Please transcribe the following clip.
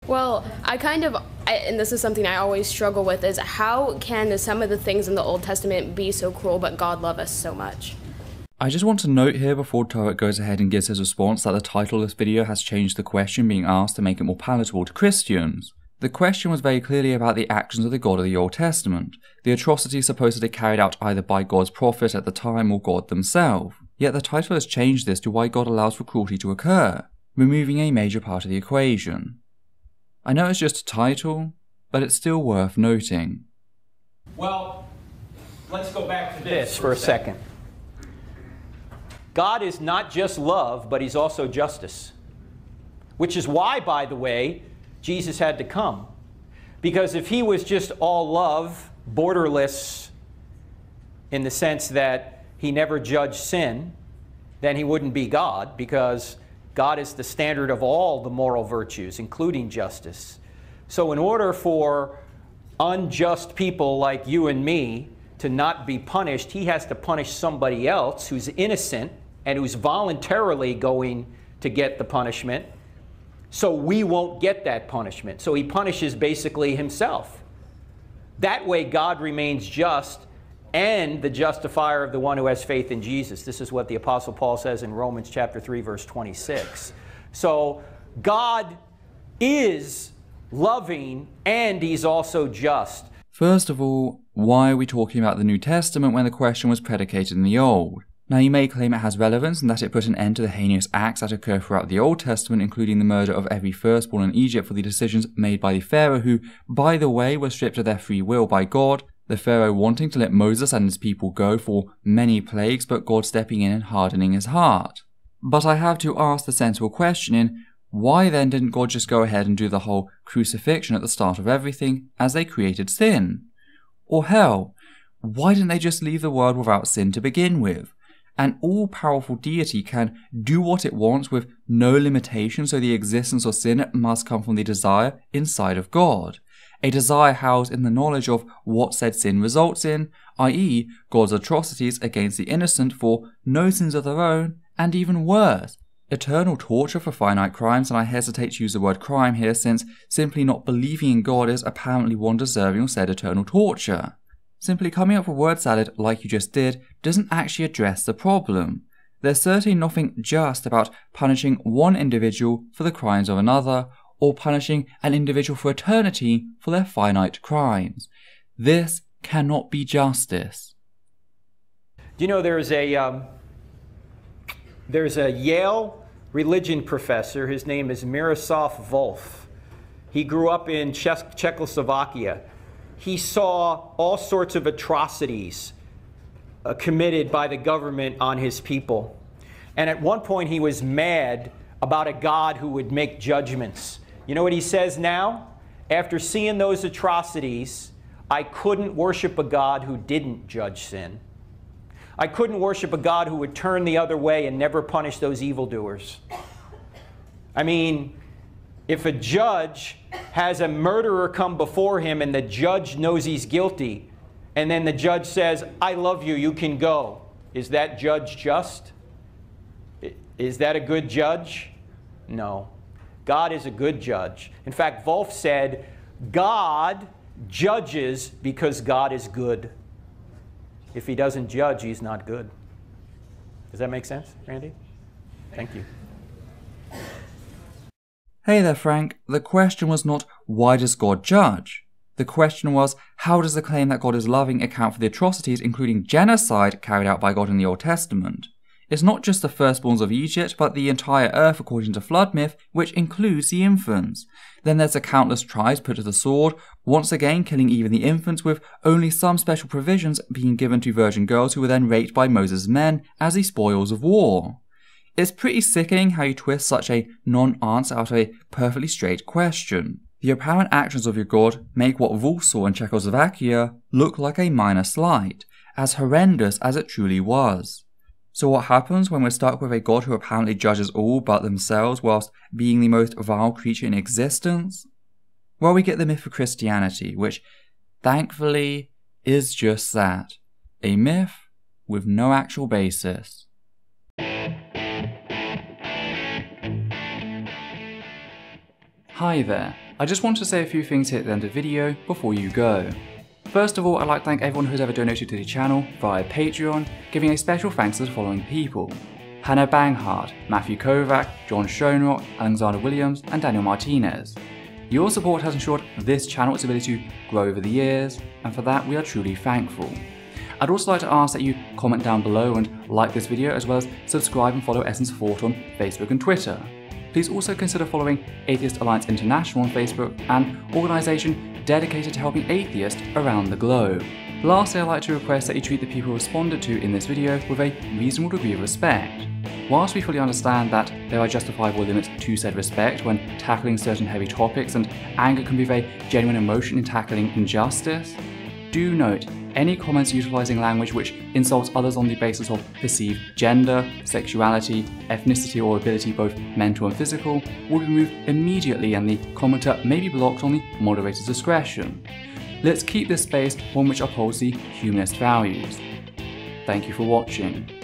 Well, and this is something I always struggle with, is how can some of the things in the Old Testament be so cruel, but God love us so much? I just want to note here before Turek goes ahead and gives his response that the title of this video has changed the question being asked to make it more palatable to Christians. The question was very clearly about the actions of the God of the Old Testament, the atrocities supposedly carried out either by God's prophet at the time or God themselves. Yet the title has changed this to why God allows for cruelty to occur, removing a major part of the equation. I know it's just a title, but it's still worth noting. Well, let's go back to this for a second. God is not just love, but he's also justice. Which is why, by the way, Jesus had to come. Because if he was just all love, borderless, in the sense that he never judged sin, then he wouldn't be God, because God is the standard of all the moral virtues, including justice. So in order for unjust people like you and me to not be punished, he has to punish somebody else who's innocent and who's voluntarily going to get the punishment, so we won't get that punishment. So he punishes basically himself. That way God remains just and the justifier of the one who has faith in Jesus. This is what the Apostle Paul says in Romans chapter 3, verse 26. So God is loving and he's also just. First of all, why are we talking about the New Testament when the question was predicated in the Old? Now you may claim it has relevance and that it put an end to the heinous acts that occur throughout the Old Testament, including the murder of every firstborn in Egypt for the decisions made by the Pharaoh, who, by the way, were stripped of their free will by God, the Pharaoh wanting to let Moses and his people go for many plagues, but God stepping in and hardening his heart. But I have to ask the sensible question in, why then didn't God just go ahead and do the whole crucifixion at the start of everything as they created sin? Or hell, why didn't they just leave the world without sin to begin with? An all-powerful deity can do what it wants with no limitation, so the existence of sin must come from the desire inside of God. A desire housed in the knowledge of what said sin results in, i.e. God's atrocities against the innocent for no sins of their own, and even worse, eternal torture for finite crimes, and I hesitate to use the word crime here since simply not believing in God is apparently one deserving of said eternal torture. Simply coming up with word salad like you just did doesn't actually address the problem. There's certainly nothing just about punishing one individual for the crimes of another, or punishing an individual for eternity for their finite crimes. This cannot be justice. Do you know there's a Yale religion professor, his name is Miroslav Volf. He grew up in Czechoslovakia. He saw all sorts of atrocities committed by the government on his people. And at one point he was mad about a God who would make judgments. You know what he says now? After seeing those atrocities, I couldn't worship a God who didn't judge sin. I couldn't worship a God who would turn the other way and never punish those evildoers. I mean, if a judge has a murderer come before him and the judge knows he's guilty, and then the judge says, I love you, you can go, is that judge just? Is that a good judge? No. God is a good judge. In fact, Volf said, God judges because God is good. If he doesn't judge, he's not good. Does that make sense, Randy? Thank you. Hey there, Frank. The question was not, why does God judge? The question was, how does the claim that God is loving account for the atrocities, including genocide, carried out by God in the Old Testament? It's not just the firstborns of Egypt, but the entire earth according to flood myth, which includes the infants. Then there's the countless tribes put to the sword, once again killing even the infants, with only some special provisions being given to virgin girls who were then raped by Moses' men as the spoils of war. It's pretty sickening how you twist such a non-answer out of a perfectly straight question. The apparent actions of your God make what Volf saw in Czechoslovakia look like a minor slight, as horrendous as it truly was. So what happens when we're stuck with a God who apparently judges all but themselves whilst being the most vile creature in existence? Well, we get the myth of Christianity, which, thankfully, is just that. A myth with no actual basis. Hi there. I just want to say a few things here at the end of the video before you go. First of all, I'd like to thank everyone who's ever donated to the channel via Patreon, giving a special thanks to the following people: Hannah Banghart, Matthew Kovac, John Schoenrock, Alexander Williams, and Daniel Martinez. Your support has ensured this channel's ability to grow over the years, and for that we are truly thankful. I'd also like to ask that you comment down below and like this video, as well as subscribe and follow Essence Thought on Facebook and Twitter. Please also consider following Atheist Alliance International on Facebook, an organisation dedicated to helping atheists around the globe. Lastly, I'd like to request that you treat the people responded to in this video with a reasonable degree of respect. Whilst we fully understand that there are justifiable limits to said respect when tackling certain heavy topics, and anger can be a very genuine emotion in tackling injustice, do note any comments utilising language which insults others on the basis of perceived gender, sexuality, ethnicity or ability, both mental and physical, will be removed immediately, and the commenter may be blocked on the moderator's discretion. Let's keep this space one which upholds the humanist values. Thank you for watching.